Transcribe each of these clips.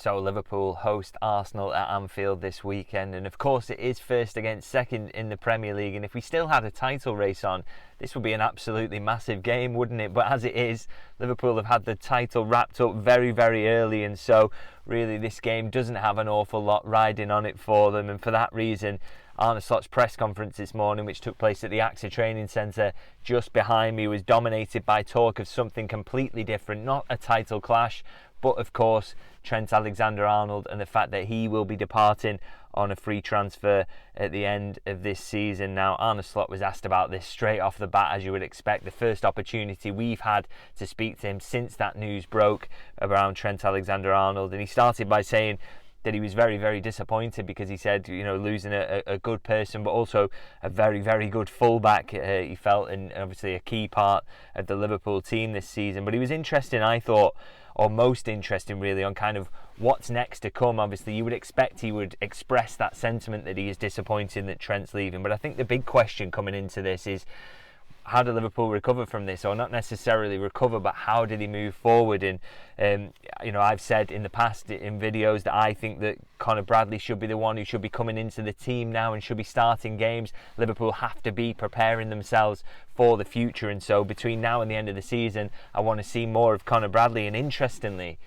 So Liverpool host Arsenal at Anfield this weekend, and of course it is first against second in the Premier League, and if we still had a title race on, this would be an absolutely massive game, wouldn't it? But as it is, Liverpool have had the title wrapped up very, very early, and so really this game doesn't have an awful lot riding on it for them, and for that reason Arne Slot's press conference this morning, which took place at the AXA Training Centre just behind me, was dominated by talk of something completely different, not a title clash, but of course Trent Alexander-Arnold and the fact that he will be departing on a free transfer at the end of this season. Now, Arne Slot was asked about this straight off the bat, as you would expect. The first opportunity we've had to speak to him since that news broke around Trent Alexander-Arnold, and he started by saying that he was very, very disappointed because he said, losing a good person, but also a very, very good fullback, he felt, and obviously a key part of the Liverpool team this season. But he was interesting, I thought, or most interesting really, on kind of what's next to come. Obviously, you would expect he would express that sentiment that he is disappointed that Trent's leaving. But I think the big question coming into this is, how do Liverpool recover from this? Or not necessarily recover, but how do they move forward? And I've said in the past in videos that I think that Conor Bradley should be the one who should be coming into the team now and should be starting games. Liverpool have to be preparing themselves for the future, and so between now and the end of the season I want to see more of Conor Bradley. And interestingly,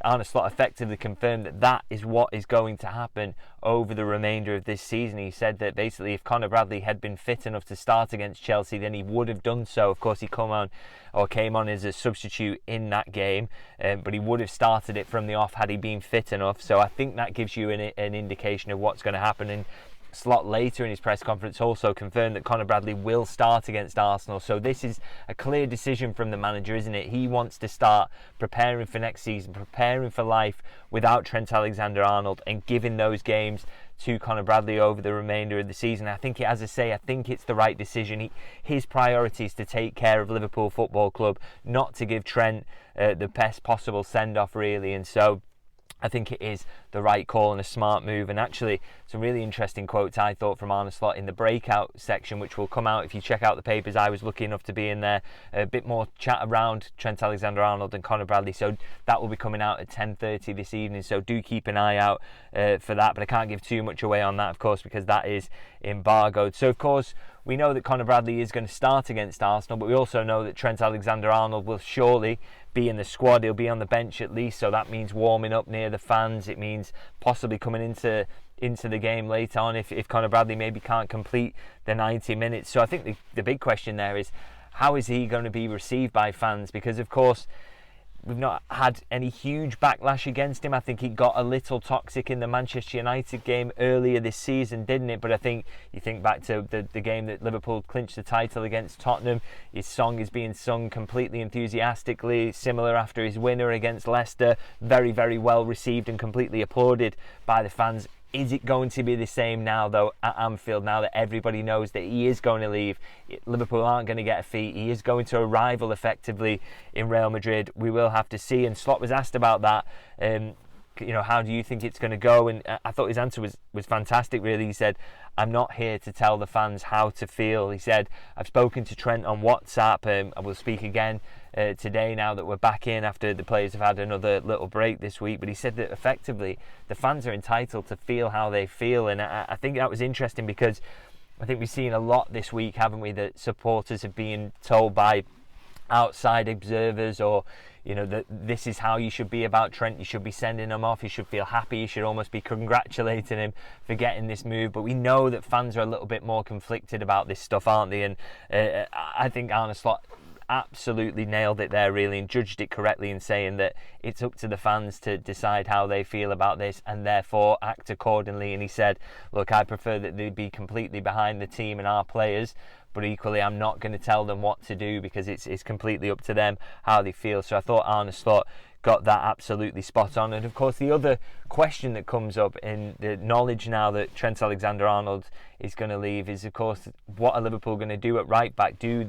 Arne Slot effectively confirmed that that is what is going to happen over the remainder of this season. He said that basically if Conor Bradley had been fit enough to start against Chelsea, then he would have done so. Of course, he came on as a substitute in that game, but he would have started it from the off had he been fit enough. So I think that gives you an indication of what's going to happen. And Slot later in his press conference also confirmed that Conor Bradley will start against Arsenal. So this is a clear decision from the manager, isn't it? He wants to start preparing for next season, preparing for life without Trent Alexander-Arnold, and giving those games to Conor Bradley over the remainder of the season. I think it's the right decision. His priority is to take care of Liverpool Football Club, not to give Trent the best possible send-off, really. And so I think it is the right call and a smart move. And actually, some really interesting quotes I thought from Arne Slot in the breakout section, which will come out if you check out the papers. I was lucky enough to be in there. A bit more chat around Trent Alexander-Arnold and Conor Bradley, so that will be coming out at 10:30 this evening, so do keep an eye out for that. But I can't give too much away on that, of course, because that is embargoed. So of course we know that Conor Bradley is going to start against Arsenal, but we also know that Trent Alexander-Arnold will surely be in the squad. He'll be on the bench at least, so that means warming up near the fans. It means possibly coming into the game later on if Conor Bradley maybe can't complete the 90 minutes. So I think the big question there is, how is he going to be received by fans? Because of course we've not had any huge backlash against him. I think he got a little toxic in the Manchester United game earlier this season, didn't it? But I think you think back to the game that Liverpool clinched the title against Tottenham, his song is being sung completely enthusiastically, similar after his winner against Leicester, very, very well received and completely applauded by the fans. Is it going to be the same now, though, at Anfield, now that everybody knows that he is going to leave? Liverpool aren't going to get a fee. He is going to a rival, effectively, in Real Madrid. We will have to see. And Slot was asked about that. How do you think it's going to go? And I thought his answer was fantastic, really. He said, I'm not here to tell the fans how to feel. He said, I've spoken to Trent on WhatsApp. I will speak again today now that we're back in after the players have had another little break this week. But he said that effectively the fans are entitled to feel how they feel. And I think that was interesting, because I think we've seen a lot this week, haven't we, that supporters have been told by outside observers, or that this is how you should be about Trent. You should be sending him off. You should feel happy. You should almost be congratulating him for getting this move. But we know that fans are a little bit more conflicted about this stuff, aren't they? And I think Arne Slot absolutely nailed it there, really, and judged it correctly in saying that it's up to the fans to decide how they feel about this and therefore act accordingly. And he said, look, I prefer that they be completely behind the team and our players, but equally I'm not going to tell them what to do, because it's completely up to them how they feel. So I thought Arne Slot got that absolutely spot on. And of course the other question that comes up in the knowledge now that Trent Alexander-Arnold is going to leave is, of course, what are Liverpool going to do at right back? Are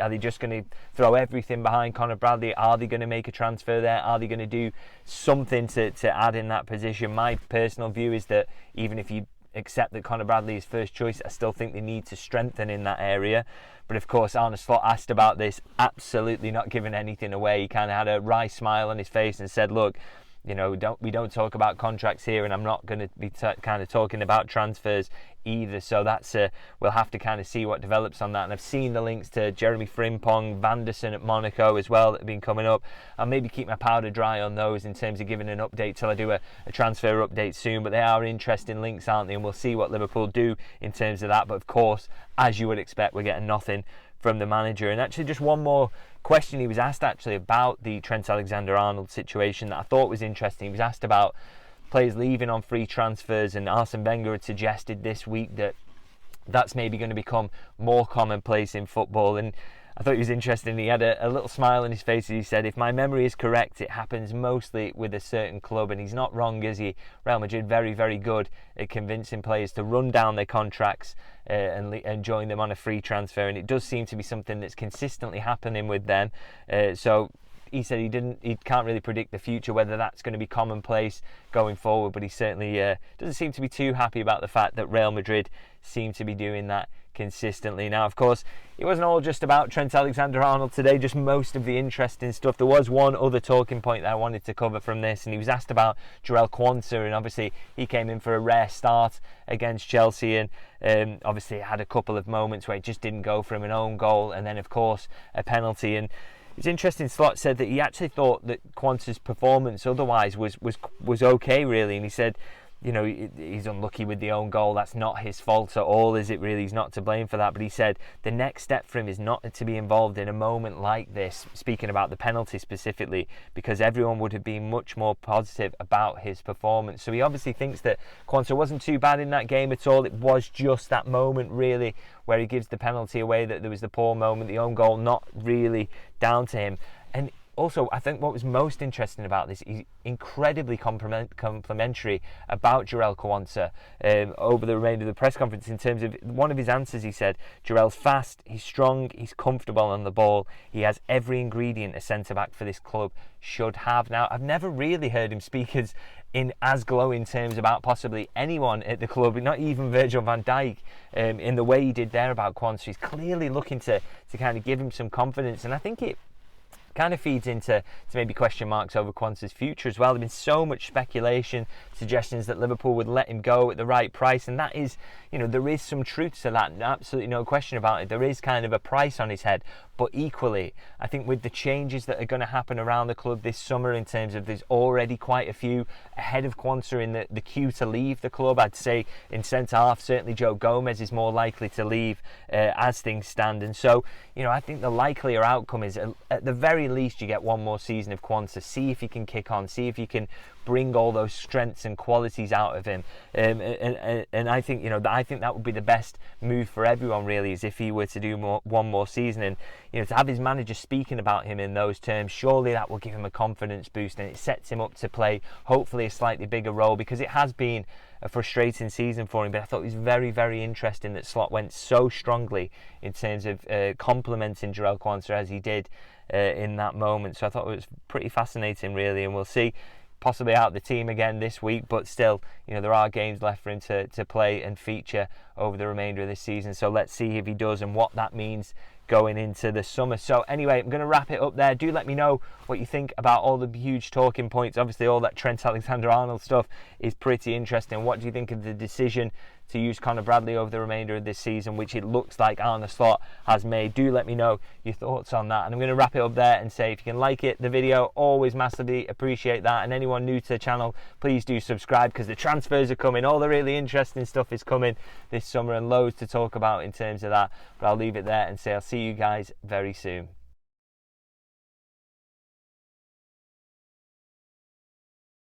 they just going to throw everything behind Conor Bradley? Are they going to make a transfer there? Are they going to do something to add in that position? My personal view is that even if you accept that Conor Bradley is first choice, I still think they need to strengthen in that area. But of course, Arne Slot asked about this, absolutely not giving anything away. He kind of had a wry smile on his face and said, look, we don't talk about contracts here, and I'm not going to be kind of talking about transfers either. So that's we'll have to kind of see what develops on that. And I've seen the links to Jeremy Frimpong, Vanderson at Monaco as well that have been coming up. I'll maybe keep my powder dry on those in terms of giving an update till I do a transfer update soon. But they are interesting links, aren't they? And we'll see what Liverpool do in terms of that. But of course, as you would expect, we're getting nothing from the manager. And actually, just one more question he was asked actually about the Trent Alexander-Arnold situation that I thought was interesting. He was asked about players leaving on free transfers, and Arsene Wenger had suggested this week that that's maybe going to become more commonplace in football. And I thought he was interesting. He had a little smile on his face as he said, if my memory is correct, it happens mostly with a certain club. And he's not wrong, is he? Real Madrid, very, very good at convincing players to run down their contracts and join them on a free transfer. And it does seem to be something that's consistently happening with them. So he said he can't really predict the future, whether that's going to be commonplace going forward, but he certainly doesn't seem to be too happy about the fact that Real Madrid seem to be doing that consistently. Now, of course, it wasn't all just about Trent Alexander-Arnold today, just most of the interesting stuff. There was one other talking point that I wanted to cover from this, and he was asked about Jarell Quansah, and obviously he came in for a rare start against Chelsea, and obviously had a couple of moments where it just didn't go for him, an own goal, and then of course a penalty. And it's interesting, Slot said that he actually thought that Quansah's performance otherwise was okay, really, and he said, he's unlucky with the own goal. That's not his fault at all, is it really? He's not to blame for that. But he said the next step for him is not to be involved in a moment like this, speaking about the penalty specifically, because everyone would have been much more positive about his performance. So he obviously thinks that Quansah wasn't too bad in that game at all. It was just that moment, really, where he gives the penalty away, that there was the poor moment, the own goal not really down to him. And also, I think what was most interesting about this, he's incredibly complimentary about Jarell Quansah over the remainder of the press conference. In terms of one of his answers, he said, Jarell's fast, he's strong, he's comfortable on the ball, he has every ingredient a centre-back for this club should have. Now, I've never really heard him speak in as glowing terms about possibly anyone at the club, not even Virgil van Dijk, in the way he did there about Quansah. He's clearly looking to kind of give him some confidence, and I think it kind of feeds into maybe question marks over Quansah's future as well. There's been so much speculation, suggestions that Liverpool would let him go at the right price, and that is, there is some truth to that, absolutely no question about it. There is kind of a price on his head, but equally, I think with the changes that are going to happen around the club this summer, in terms of there's already quite a few ahead of Quansah in the queue to leave the club. I'd say in centre-half, certainly Joe Gomez is more likely to leave as things stand. And so, I think the likelier outcome is, at the very least, you get one more season of Quansah, see if he can kick on, see if you can bring all those strengths and qualities out of him, and I think I think that would be the best move for everyone, really, is if he were to do one more season. And to have his manager speaking about him in those terms, surely that will give him a confidence boost, and it sets him up to play hopefully a slightly bigger role, because it has been a frustrating season for him. But I thought it was very, very interesting that Slot went so strongly in terms of complimenting Jarell Quansah as he did in that moment. So I thought it was pretty fascinating, really, and we'll see. Possibly out the team again this week, but still, there are games left for him to play and feature over the remainder of this season. So let's see if he does and what that means going into the summer. So anyway, I'm going to wrap it up there. Do let me know what you think about all the huge talking points. Obviously, all that Trent Alexander-Arnold stuff is pretty interesting. What do you think of the decision to use Conor Bradley over the remainder of this season, which it looks like Arne Slot has made? Do let me know your thoughts on that. And I'm going to wrap it up there and say, if you can like the video, always massively appreciate that. And anyone new to the channel, please do subscribe, because the transfers are coming. All the really interesting stuff is coming this summer, and loads to talk about in terms of that. But I'll leave it there and say I'll see you guys very soon.